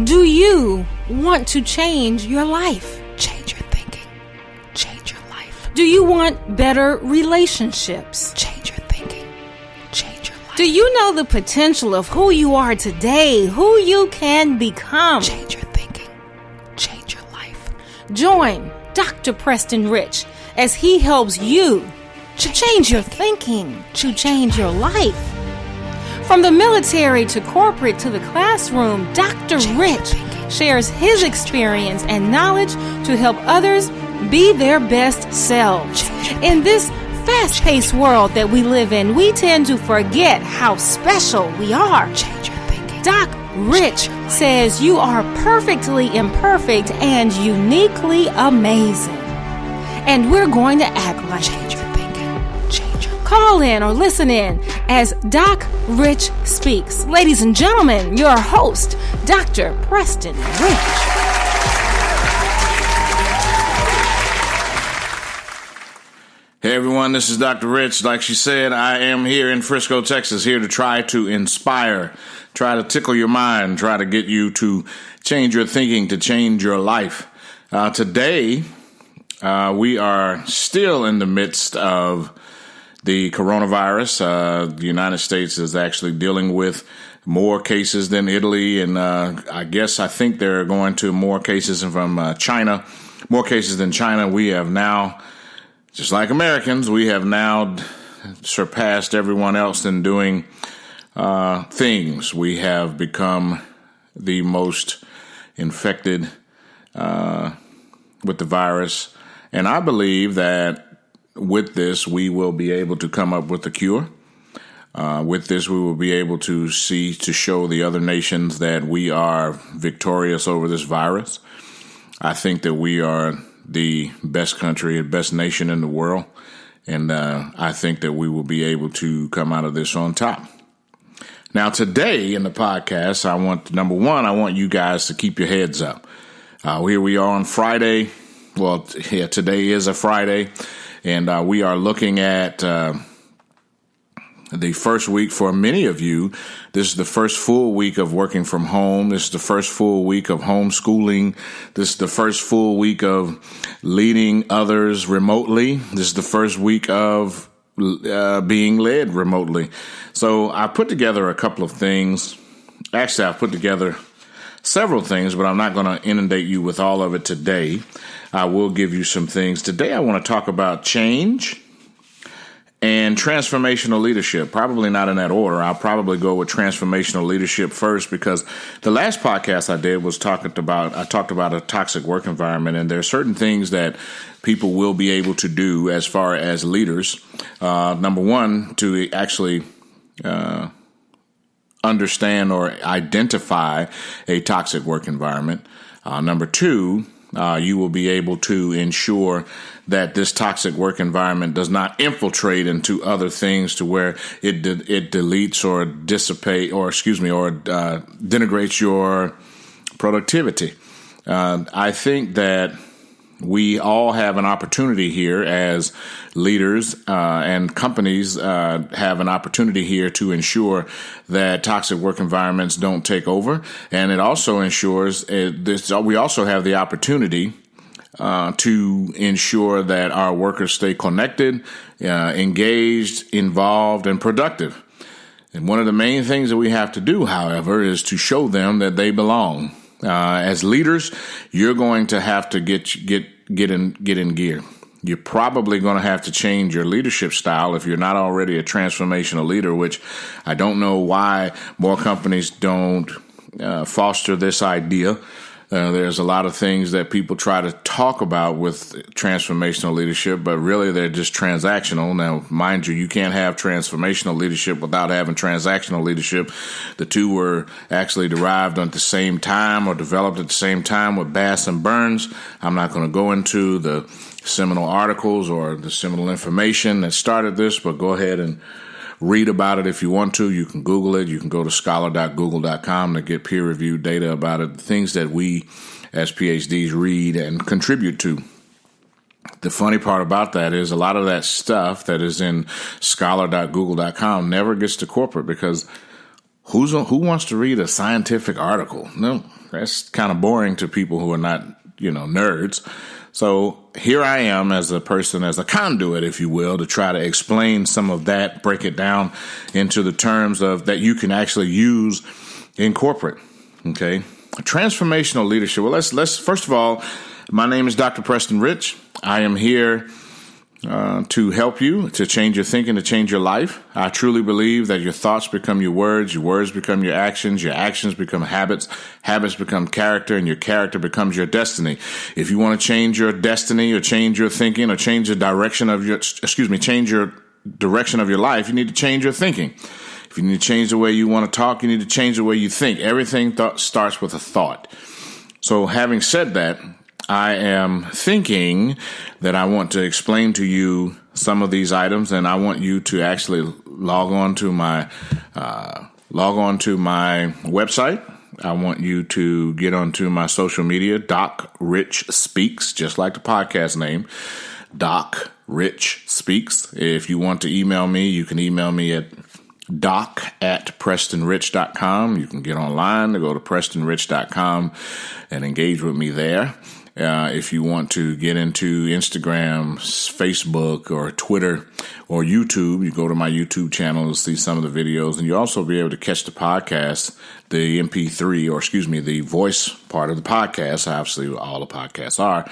Do you want to change your life? Change your thinking. Change your life. Do you want better relationships? Change your thinking. Change your life. Do you know the potential of who you are today, who you can become? Change your thinking. Change your life. Join Dr. Preston Rich as he helps you to change your thinking, to change your life. From the military to corporate to the classroom, Dr. Rich shares his experience and knowledge to help others be their best selves. In this fast-paced world that we live in, we tend to forget how special we are. Change your thinking. Doc Rich says you are perfectly imperfect and uniquely amazing. And we're going to act like Change your thinking. Change your life. Call in or listen in as Doc Rich Speaks. Ladies and gentlemen, your host, Dr. Preston Rich. Hey everyone, this is Dr. Rich. Like she said, I am here in Frisco, Texas, here to try to inspire, try to tickle your mind, try to get you to change your thinking, to change your life. Today, we are still in the midst of the coronavirus. The United States is actually dealing with more cases than Italy, and I think they're going to more cases from China, more cases than China. We have now, just like Americans, we have now surpassed everyone else in doing things. We have become the most infected with the virus. And I believe that with this, we will be able to come up with a cure. With this, we will be able to show the other nations that we are victorious over this virus. I think that we are the best country, the best nation in the world. And I think that we will be able to come out of this on top. Now, today in the podcast, I want you guys to keep your heads up. Here we are on Friday. Well, yeah, today is a Friday, and we are looking at the first week for many of you. This is the first full week of working from home. This is the first full week of homeschooling. This is the first full week of leading others remotely. This is the first week of being led remotely. So I put together a couple of things. Actually, I've put together several things, but I'm not going to inundate you with all of it today. I will give you some things. Today I want to talk about change and transformational leadership. Probably not in that order. I'll probably go with transformational leadership first, because the last podcast I did was I talked about a toxic work environment, and there are certain things that people will be able to do as far as leaders. Number one, to actually understand or identify a toxic work environment. Number two, you will be able to ensure that this toxic work environment does not infiltrate into other things to where it deletes or denigrates your productivity. I think that we all have an opportunity here as leaders, and companies have an opportunity here to ensure that toxic work environments don't take over. And it also ensures we also have the opportunity to ensure that our workers stay connected, engaged, involved, and productive. And one of the main things that we have to do, however, is to show them that they belong. As leaders, you're going to have to get in gear. You're probably going to have to change your leadership style if you're not already a transformational leader, which I don't know why more companies don't foster this idea. There's a lot of things that people try to talk about with transformational leadership, but really they're just transactional. Now, mind you, you can't have transformational leadership without having transactional leadership. The two were actually derived at the same time or developed at the same time with Bass and Burns. I'm not going to go into the seminal articles or the seminal information that started this, but go ahead and read about it if you want to. You can Google it. You can go to scholar.google.com to get peer-reviewed data about it, things that we as PhDs read and contribute to. The funny part about that is a lot of that stuff that is in scholar.google.com never gets to corporate, because Who wants to read a scientific article? No, that's kind of boring to people who are not, nerds. So here I am as a person, as a conduit, if you will, to try to explain some of that, break it down into the terms of that you can actually use in corporate. Okay. Transformational leadership. Well, let's first of all, my name is Dr. Preston Rich. I am here to help you, to change your thinking, to change your life. I truly believe that your thoughts become your words become your actions become habits become character, and your character becomes your destiny. If you want to change your destiny or change your thinking or change the direction of change your direction of your life, you need to change your thinking. If you need to change the way you want to talk, you need to change the way you think. Everything starts with a thought. So having said that, I am thinking that I want to explain to you some of these items, and I want you to actually log on to my website. I want you to get onto my social media, DocRichSpeaks, just like the podcast name, DocRichSpeaks. If you want to email me, you can email me at doc@prestonrich.com. You can get online to go to prestonrich.com and engage with me there. If you want to get into Instagram, Facebook, or Twitter, or YouTube, you go to my YouTube channel to see some of the videos, and you'll also be able to catch the podcast, the MP3, the voice part of the podcast. Obviously, all the podcasts are.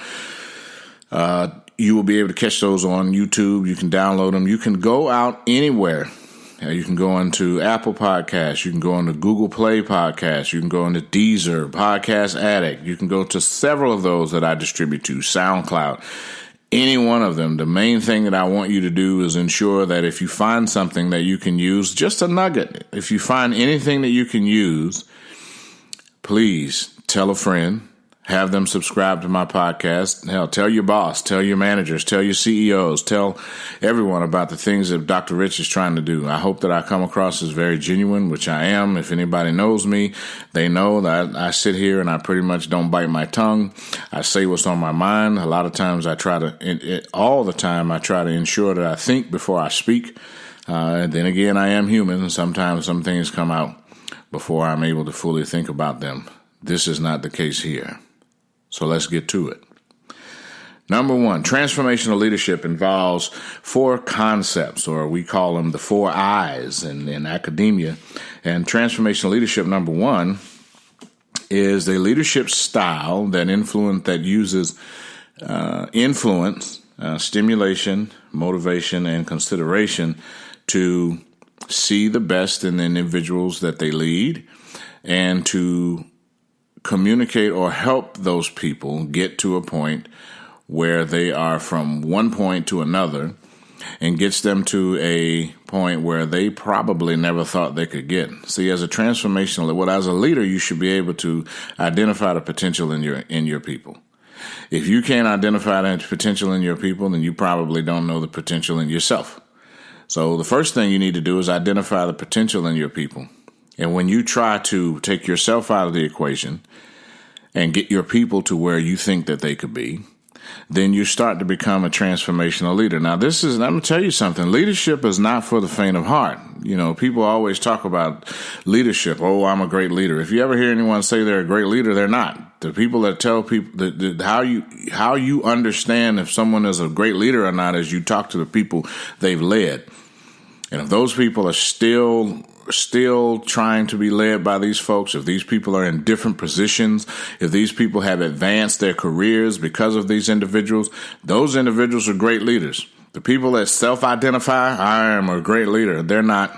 You will be able to catch those on YouTube. You can download them. You can go out anywhere. You can go into Apple Podcasts. You can go into Google Play Podcasts. You can go into Deezer, Podcast Addict. You can go to several of those that I distribute to, SoundCloud, any one of them. The main thing that I want you to do is ensure that if you find something that you can use, just a nugget, if you find anything that you can use, please tell a friend. Have them subscribe to my podcast. Hell, tell your boss, tell your managers, tell your CEOs, tell everyone about the things that Dr. Rich is trying to do. I hope that I come across as very genuine, which I am. If anybody knows me, they know that I sit here and I pretty much don't bite my tongue. I say what's on my mind. A lot of times all the time I try to ensure that I think before I speak. And then again, I am human, and sometimes some things come out before I'm able to fully think about them. This is not the case here. So let's get to it. Number one, transformational leadership involves 4 concepts, or we call them the 4 I's in academia. And transformational leadership, number one, is a leadership style that uses influence, stimulation, motivation, and consideration to see the best in the individuals that they lead, and to communicate or help those people get to a point where they are from one point to another, and gets them to a point where they probably never thought they could get. See, as a leader, you should be able to identify the potential in your people. If you can't identify that potential in your people, then you probably don't know the potential in yourself. So the first thing you need to do is identify the potential in your people. And when you try to take yourself out of the equation and get your people to where you think that they could be, then you start to become a transformational leader. Now, I'm going to tell you something. Leadership is not for the faint of heart. People always talk about leadership. Oh, I'm a great leader. If you ever hear anyone say they're a great leader, they're not. The people that tell people that how you understand if someone is a great leader or not is you talk to the people they've led. And if those people are still trying to be led by these folks, if these people are in different positions, if these people have advanced their careers because of these individuals, those individuals are great leaders. The people that self-identify, I am a great leader, they're not.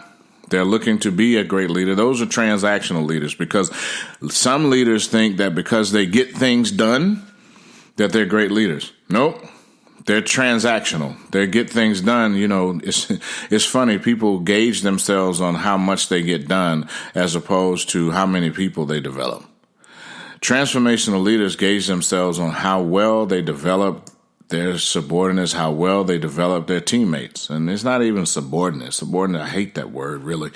They're looking to be a great leader. Those are transactional leaders, because some leaders think that because they get things done, that they're great leaders. Nope. They're transactional. They get things done. It's funny. People gauge themselves on how much they get done as opposed to how many people they develop. Transformational leaders gauge themselves on how well they develop their subordinates, how well they develop their teammates. And it's not even subordinate. Subordinate, I hate that word, really.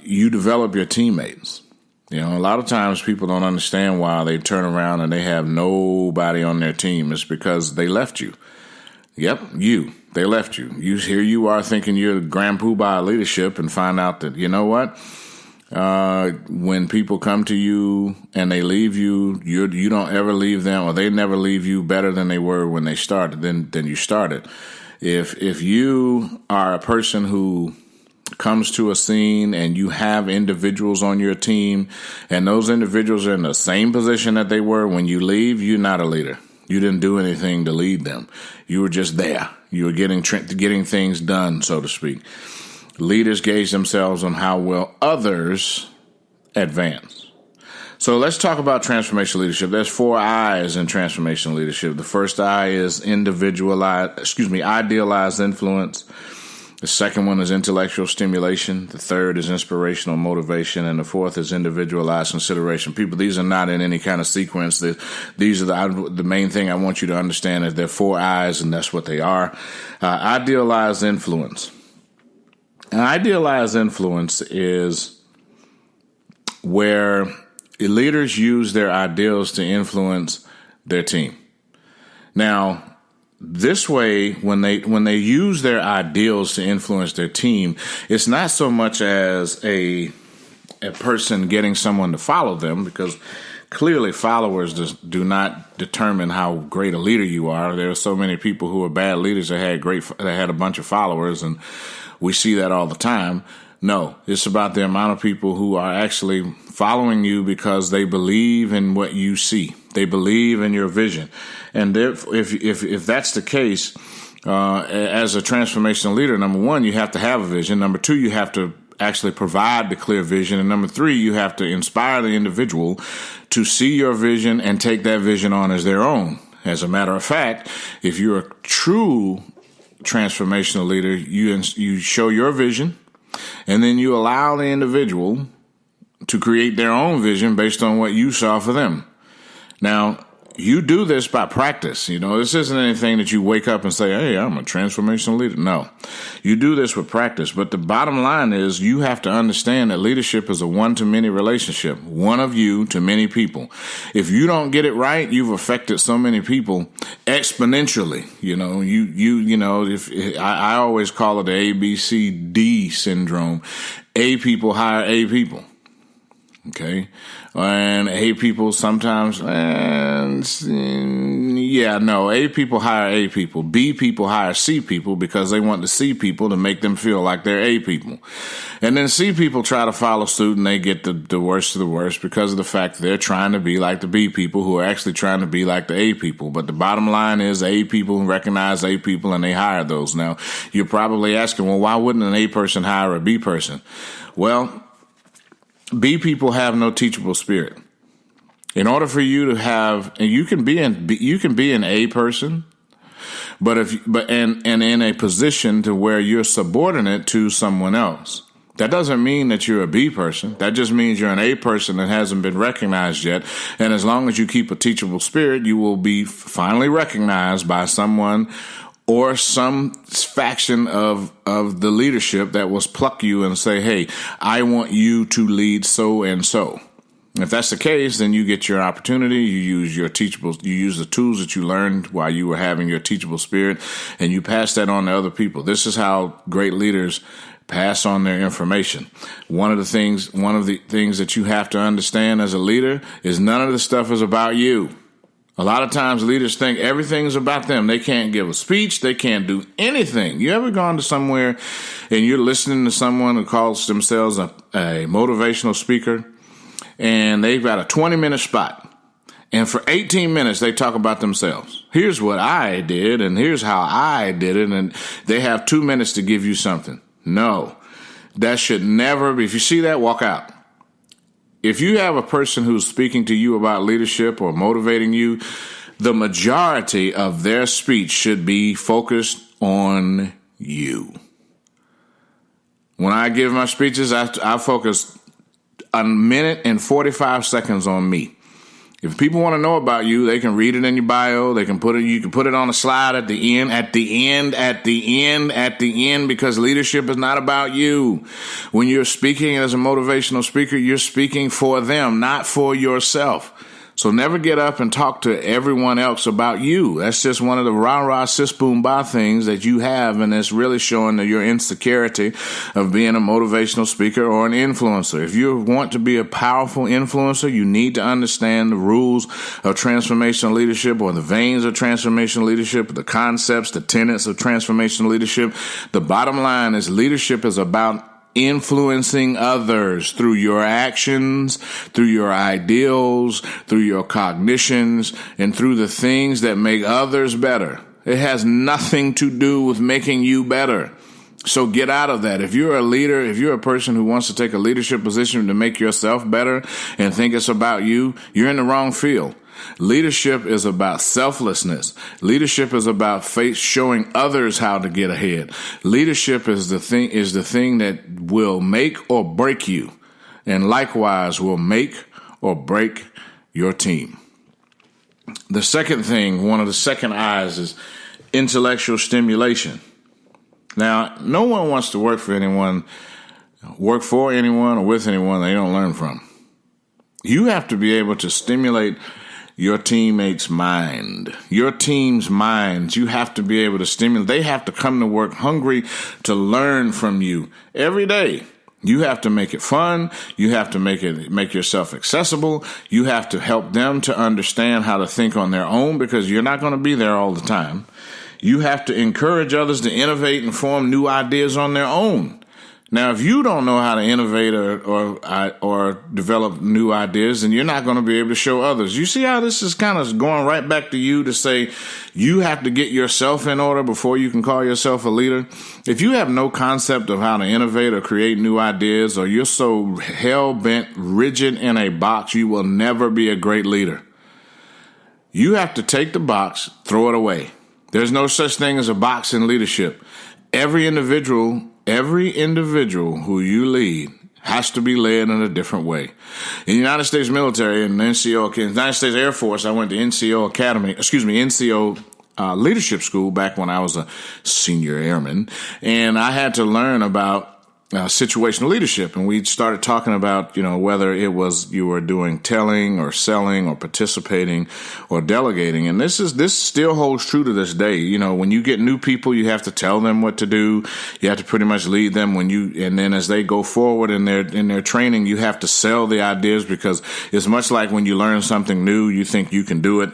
You develop your teammates. A lot of times people don't understand why they turn around and they have nobody on their team. It's because they left you. Yep, they left you. Here you are thinking you're the grand poobah leadership, and find out that, you know what? When people come to you and they leave you, you don't ever leave them, or they never leave you better than they were when they started, than you started. If you are a person who comes to a scene and you have individuals on your team and those individuals are in the same position that they were when you leave, you're not a leader. You didn't do anything to lead them. You were just there. You were getting things done, so to speak. Leaders gauge themselves on how well others advance. So let's talk about transformational leadership. There's 4 I's in transformational leadership. The first I is idealized influence. The second one is intellectual stimulation. The third is inspirational motivation. And the fourth is individualized consideration. People, these are not in any kind of sequence. These are the main thing I want you to understand is there are 4 I's, and that's what they are. Idealized influence. An idealized influence is where leaders use their ideals to influence their team. Now, this way, when they use their ideals to influence their team, it's not so much as a person getting someone to follow them, because clearly followers do not determine how great a leader you are. There are so many people who are bad leaders that had a bunch of followers, and we see that all the time. No, it's about the amount of people who are actually following you because they believe in what you see. They believe in your vision. And if that's the case, as a transformational leader, number one, you have to have a vision. Number two, you have to actually provide the clear vision. And number three, you have to inspire the individual to see your vision and take that vision on as their own. As a matter of fact, if you're a true transformational leader, you show your vision, and then you allow the individual to create their own vision based on what you saw for them. Now, you do this by practice. This isn't anything that you wake up and say, hey, I'm a transformational leader. No, you do this with practice. But the bottom line is you have to understand that leadership is a one-to-many relationship, one of you to many people. If you don't get it right, you've affected so many people exponentially. I always call it the ABCD syndrome. A people hire A people. Okay. And A people sometimes, A people hire A people. B people hire C people because they want the C people to make them feel like they're A people. And then C people try to follow suit, and they get the worst of the worst because of the fact that they're trying to be like the B people who are actually trying to be like the A people. But the bottom line is A people recognize A people and they hire those. Now, you're probably asking, well, why wouldn't an A person hire a B person? Well, B people have no teachable spirit. In order for you to have, and you can be an A person, but in a position to where you're subordinate to someone else. That doesn't mean that you're a B person. That just means you're an A person that hasn't been recognized yet. And as long as you keep a teachable spirit, you will be finally recognized by someone or some faction of the leadership that will pluck you and say, hey, I want you to lead so and so. If that's the case, then you get your opportunity. You use the tools that you learned while you were having your teachable spirit, and you pass that on to other people. This is how great leaders pass on their information. One of the things that you have to understand as a leader is none of the stuff is about you. A lot of times leaders think everything's about them. They can't give a speech. They can't do anything. You ever gone to somewhere and you're listening to someone who calls themselves a motivational speaker, and they've got a 20-minute spot, and for 18 minutes they talk about themselves. Here's what I did, and here's how I did it, and they have 2 minutes to give you something. No, that should never be. If you see that, walk out. If you have a person who's speaking to you about leadership or motivating you, the majority of their speech should be focused on you. When I give my speeches, I focus a minute and 45 seconds on me. If people want to know about you, they can read it in your bio. You can put it on a slide at the end, because leadership is not about you. When you're speaking as a motivational speaker, you're speaking for them, not for yourself. So never get up and talk to everyone else about you. That's just one of the rah-rah, sis-boom-bah things that you have, and it's really showing that your insecurity of being a motivational speaker or an influencer. If you want to be a powerful influencer, you need to understand the rules of transformational leadership, or the veins of transformational leadership, the concepts, the tenets of transformational leadership. The bottom line is leadership is about influencing others through your actions, through your ideals, through your cognitions, and through the things that make others better. It has nothing to do with making you better. So get out of that. If you're a leader, if you're a person who wants to take a leadership position to make yourself better and think it's about you, you're in the wrong field. Leadership is about selflessness. Leadership is about showing others how to get ahead. Leadership is the thing that will make or break you, and likewise will make or break your team. The second thing, one of the second eyes, is intellectual stimulation. Now, no one wants to work for anyone or with anyone they don't learn from. You have to be able to stimulate your teammates' mind, your team's minds. You have to be able to stimulate. They have to come to work hungry to learn from you every day. You have to make it fun. You have to make yourself accessible. You have to help them to understand how to think on their own, because you're not going to be there all the time. You have to encourage others to innovate and form new ideas on their own. Now, if you don't know how to innovate or develop new ideas, then you're not going to be able to show others. You see how this is kind of going right back to you to say you have to get yourself in order before you can call yourself a leader? If you have no concept of how to innovate or create new ideas, or you're so hell-bent, rigid in a box, you will never be a great leader. You have to take the box, throw it away. There's no such thing as a box in leadership. Every individual who you lead has to be led in a different way. In the United States military and United States Air Force, I went to NCO leadership school back when I was a senior airman, and I had to learn about situational leadership, and we started talking about, whether it was you were doing telling or selling or participating or delegating. And this still holds true to this day. When you get new people, you have to tell them what to do. You have to pretty much lead them and then as they go forward in their training, you have to sell the ideas, because it's much like when you learn something new, you think you can do it,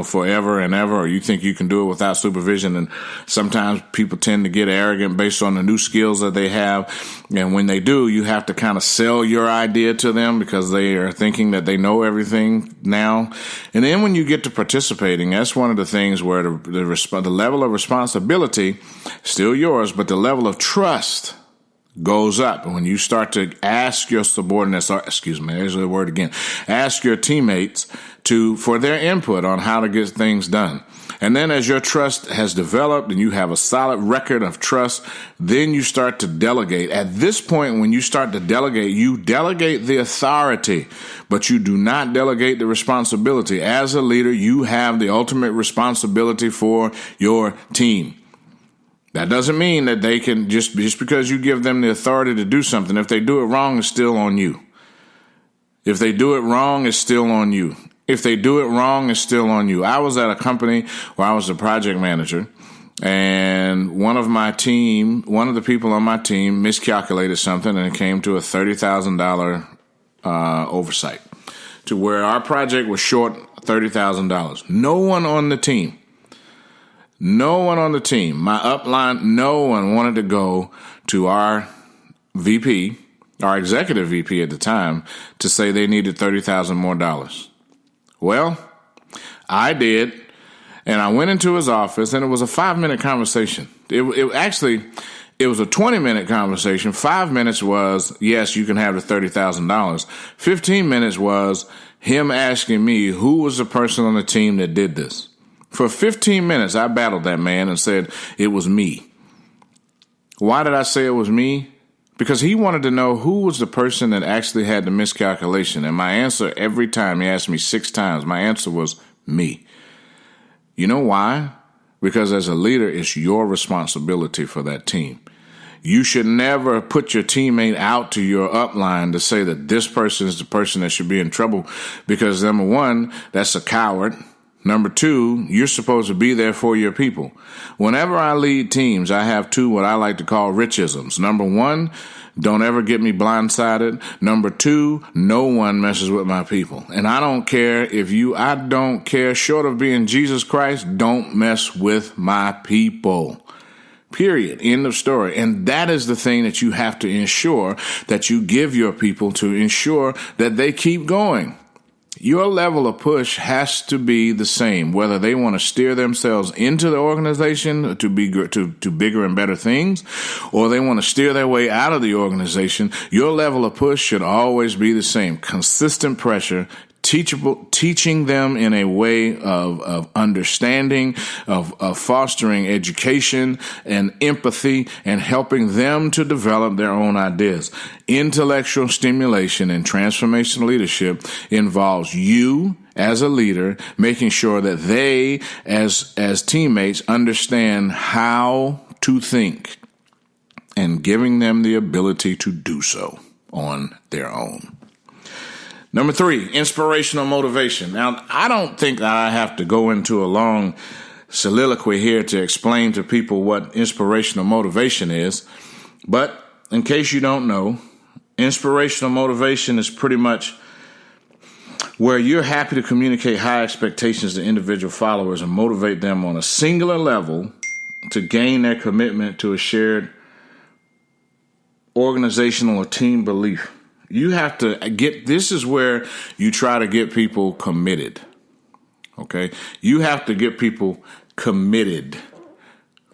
forever and ever, or you think you can do it without supervision. And sometimes people tend to get arrogant based on the new skills that they have. And when they do, you have to kind of sell your idea to them, because they are thinking that they know everything now. And then when you get to participating, that's one of the things where the level of responsibility is still yours, but the level of trust goes up. And when you start to ask your subordinates, there's the word again, ask your teammates for their input on how to get things done. And then as your trust has developed and you have a solid record of trust, then you start to delegate. At this point, when you start to delegate, you delegate the authority, but you do not delegate the responsibility. As a leader, you have the ultimate responsibility for your team. That doesn't mean that they can just because you give them the authority to do something. If they do it wrong, it's still on you. If they do it wrong, it's still on you. If they do it wrong, it's still on you. I was at a company where I was the project manager, and one of the people on my team miscalculated something, and it came to a $30,000 oversight, to where our project was short $30,000. No one on the team, my upline, no one wanted to go to our VP, our executive VP at the time, to say they needed $30,000 more dollars. Well, I did, and I went into his office, and it was a 5-minute conversation. It was a 20-minute conversation. 5 minutes was, yes, you can have the $30,000. 15 minutes was him asking me who was the person on the team that did this. For 15 minutes, I battled that man and said it was me. Why did I say it was me? Because he wanted to know who was the person that actually had the miscalculation. And my answer every time, he asked me 6 times, my answer was me. You know why? Because as a leader, it's your responsibility for that team. You should never put your teammate out to your upline to say that this person is the person that should be in trouble, because number one, that's a coward. Number two, you're supposed to be there for your people. Whenever I lead teams, I have two what I like to call richisms. Number one, don't ever get me blindsided. Number two, no one messes with my people. And I don't care I don't care, short of being Jesus Christ, don't mess with my people. Period. End of story. And that is the thing that you have to ensure that you give your people to ensure that they keep going. Your level of push has to be the same, whether they want to steer themselves into the organization to bigger and better things, or they want to steer their way out of the organization. Your level of push should always be the same. Consistent pressure, teaching them in a way of understanding, of fostering education and empathy, and helping them to develop their own ideas. Intellectual stimulation and transformational leadership involves you as a leader making sure that they, as teammates, understand how to think and giving them the ability to do so on their own. Number 3, inspirational motivation. Now, I don't think that I have to go into a long soliloquy here to explain to people what inspirational motivation is. But in case you don't know, inspirational motivation is pretty much where you're happy to communicate high expectations to individual followers and motivate them on a singular level to gain their commitment to a shared organizational or team belief. You have to this is where you try to get people committed. Okay? You have to get people committed.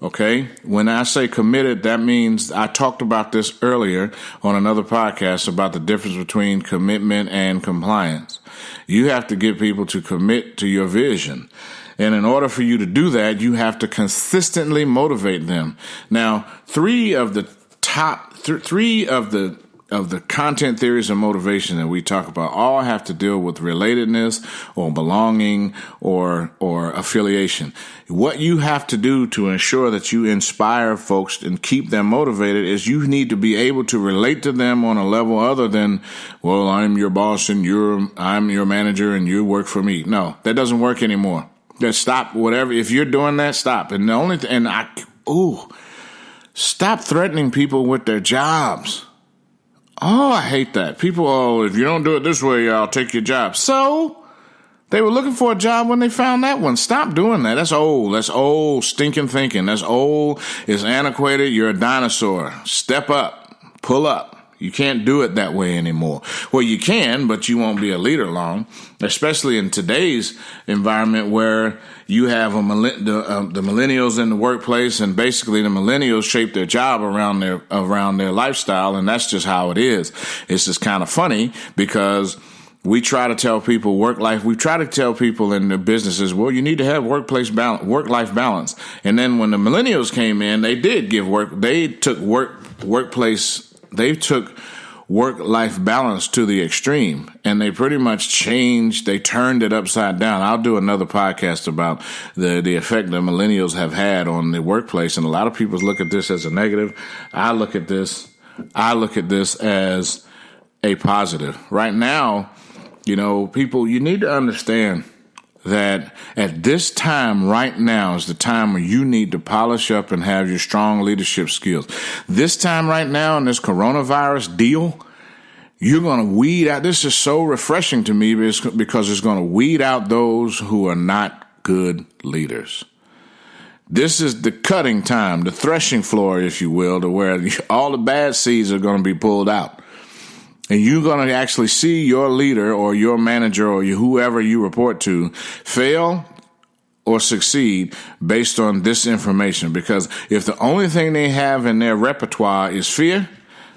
Okay? When I say committed, that means I talked about this earlier on another podcast about the difference between commitment and compliance. You have to get people to commit to your vision. And in order for you to do that, you have to consistently motivate them. Now, three of the content theories of motivation that we talk about all have to deal with relatedness or belonging or affiliation. What you have to do to ensure that you inspire folks and keep them motivated is you need to be able to relate to them on a level other than, well, I'm your boss and I'm your manager and you work for me. No, that doesn't work anymore. Just stop whatever. If you're doing that, stop. And stop threatening people with their jobs. Oh, I hate that. People, if you don't do it this way, I'll take your job. So, they were looking for a job when they found that one. Stop doing that. That's old. That's old stinking thinking. That's old. It's antiquated. You're a dinosaur. Step up. Pull up. You can't do it that way anymore. Well, you can, but you won't be a leader long, especially in today's environment where you have the millennials in the workplace, and basically the millennials shape their job around their lifestyle, and that's just how it is. It's just kind of funny because we try to tell people we try to tell people in the businesses, well, you need to have work-life balance. And then when the millennials came in, they took work-life balance to the extreme, and they pretty much they turned it upside down. I'll do another podcast about the effect that millennials have had on the workplace, and a lot of people look at this as a negative. I look at this as a positive. Right now, people, you need to understand that at this time right now is the time where you need to polish up and have your strong leadership skills. This time right now in this coronavirus deal, you're going to weed out. This is so refreshing to me because it's going to weed out those who are not good leaders. This is the cutting time, the threshing floor, if you will, to where all the bad seeds are going to be pulled out. And you're going to actually see your leader or your manager or whoever you report to fail or succeed based on this information. Because if the only thing they have in their repertoire is fear,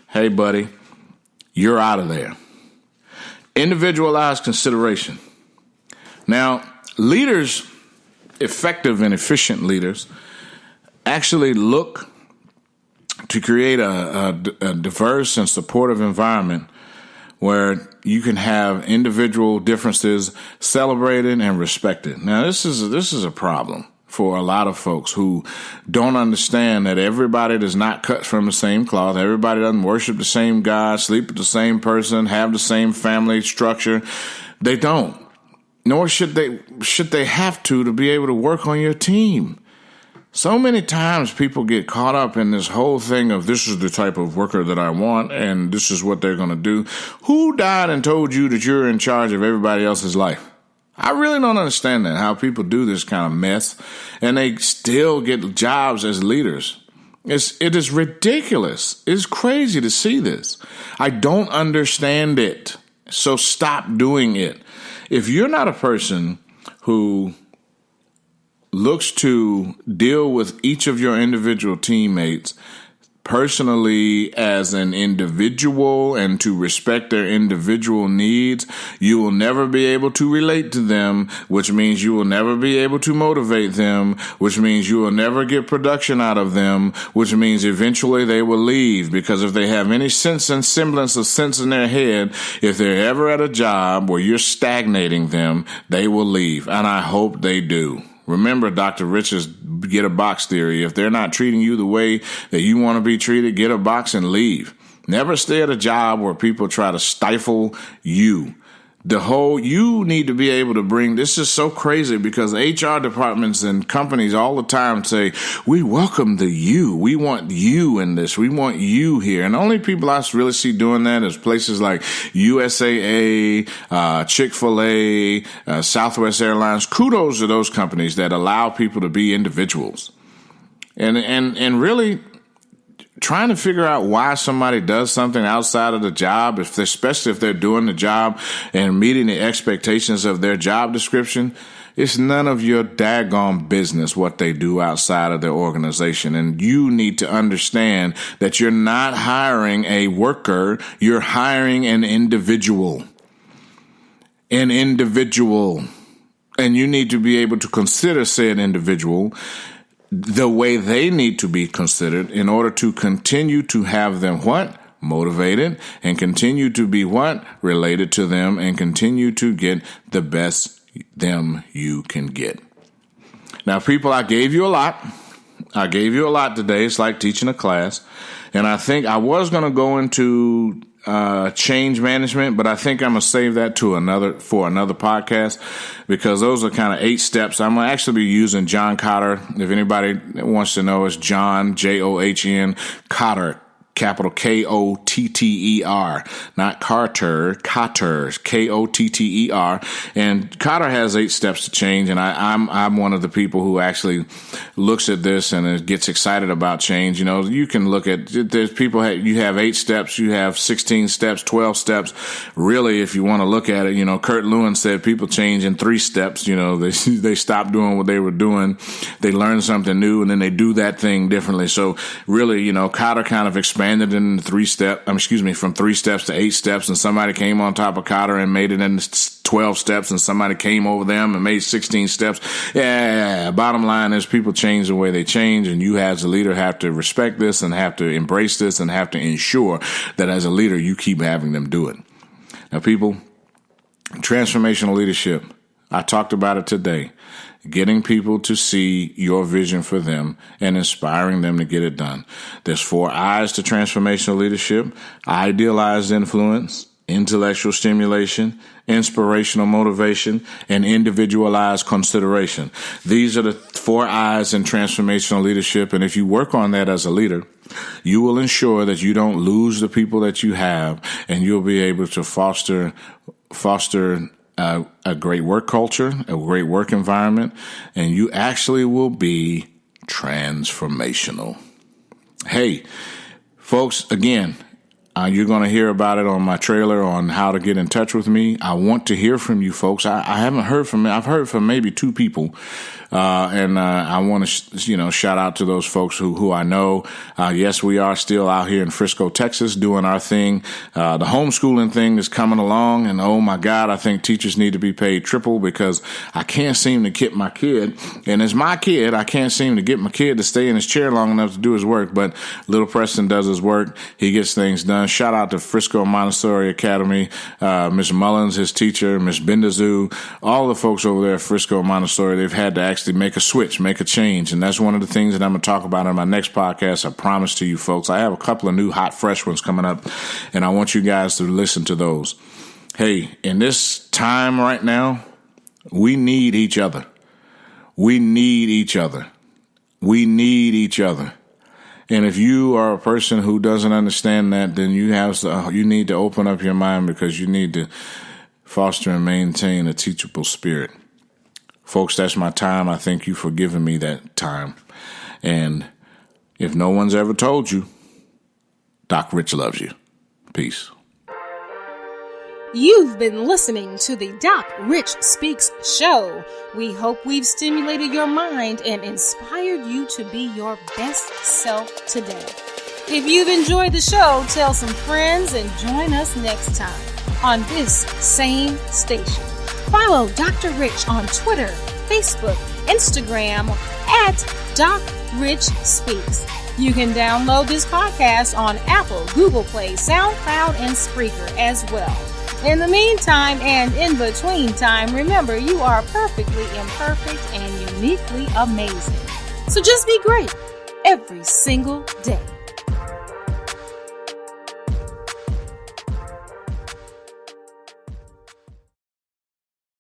hey, buddy, you're out of there. Individualized consideration. Now, leaders, effective and efficient leaders, actually look to create a diverse and supportive environment where you can have individual differences celebrated and respected. Now, this is a problem. for a lot of folks who don't understand that everybody does not cut from the same cloth. Everybody doesn't worship the same God, sleep with the same person, have the same family structure. They don't. Nor should they have to be able to work on your team. So many times people get caught up in this whole thing of this is the type of worker that I want and this is what they're going to do. Who died and told you that you're in charge of everybody else's life? I really don't understand that, how people do this kind of mess and they still get jobs as leaders. It is ridiculous. It's crazy to see this. I don't understand it. So stop doing it. If you're not a person who looks to deal with each of your individual teammates personally as an individual and to respect their individual needs, you will never be able to relate to them, which means you will never be able to motivate them, which means you will never get production out of them, which means eventually they will leave, because if they have any sense and semblance of sense in their head, if they're ever at a job where you're stagnating them, they will leave. And I hope they do. Remember Dr. Rich's get a box theory. If they're not treating you the way that you want to be treated, get a box and leave. Never stay at a job where people try to stifle you. You need to be able to bring, this is so crazy because HR departments and companies all the time say, we welcome the you. We want you in this. We want you here. And the only people I really see doing that is places like USAA, Chick-fil-A, Southwest Airlines. Kudos to those companies that allow people to be individuals. And really, trying to figure out why somebody does something outside of the job, especially if they're doing the job and meeting the expectations of their job description, it's none of your daggone business what they do outside of their organization. And you need to understand that you're not hiring a worker, you're hiring an individual. An individual. And you need to be able to consider said individual the way they need to be considered in order to continue to have them what? Motivated, and continue to be what? Related to them, and continue to get the best them you can get. Now, people, I gave you a lot. I gave you a lot today. It's like teaching a class. And I think I was going to go into change management, but I think I'm going to save that to another podcast, because those are kind of 8 steps. I'm going to actually be using John Kotter. If anybody wants to know, it's John, John, Kotter. Capital Kotter, not Carter, Kotter, Kotter. And Kotter has 8 steps to change. And I'm one of the people who actually looks at this and gets excited about change. You know, you can look at, there's people, you have 8 steps, you have 16 steps, 12 steps. Really, if you want to look at it, you know, Kurt Lewin said people change in 3 steps. You know, they stop doing what they were doing. They learn something new and then they do that thing differently. So really, you know, Kotter kind of expanded in from 3 steps to 8 steps, and somebody came on top of Kotter and made it in 12 steps, and somebody came over them and made 16 steps. Yeah, bottom line is people change the way they change, and you as a leader have to respect this and have to embrace this and have to ensure that as a leader you keep having them do it. Now, people, transformational leadership, I talked about it today. Getting people to see your vision for them and inspiring them to get it done. There's 4 I's to transformational leadership: idealized influence, intellectual stimulation, inspirational motivation, and individualized consideration. These are the 4 I's in transformational leadership. And if you work on that as a leader, you will ensure that you don't lose the people that you have, and you'll be able to foster a great work culture, a great work environment, and you actually will be transformational. Hey, folks, again, you're going to hear about it on my trailer on how to get in touch with me. I want to hear from you folks. I haven't heard from, I've heard from maybe 2 people. I want to, shout out to those folks who I know. Yes, we are still out here in Frisco, Texas, doing our thing. The homeschooling thing is coming along, and oh my God, I think teachers need to be paid triple, because I can't seem to get my kid, and it's my kid, I can't seem to get my kid to stay in his chair long enough to do his work, but little Preston does his work. He gets things done. shout out to Frisco Montessori Academy, Miss Mullins, his teacher, Miss Bendazu, all the folks over there at Frisco Montessori. They've had to actually make a switch, make a change. And that's one of the things that I'm going to talk about in my next podcast. I promise to you folks, I have a couple of new hot, fresh ones coming up, and I want you guys to listen to those. Hey, in this time right now, we need each other. We need each other. We need each other. And if you are a person who doesn't understand that, then you need to open up your mind, because you need to foster and maintain a teachable spirit. Folks, that's my time. I thank you for giving me that time. And if no one's ever told you, Doc Rich loves you. Peace. You've been listening to the Doc Rich Speaks show. We hope we've stimulated your mind and inspired you to be your best self today. If you've enjoyed the show, tell some friends and join us next time on this same station. Follow Dr. Rich on Twitter, Facebook, Instagram at DocRichSpeaks. You can download this podcast on Apple, Google Play, SoundCloud, and Spreaker as well. In the meantime and in between time, remember, you are perfectly imperfect and uniquely amazing. So just be great every single day.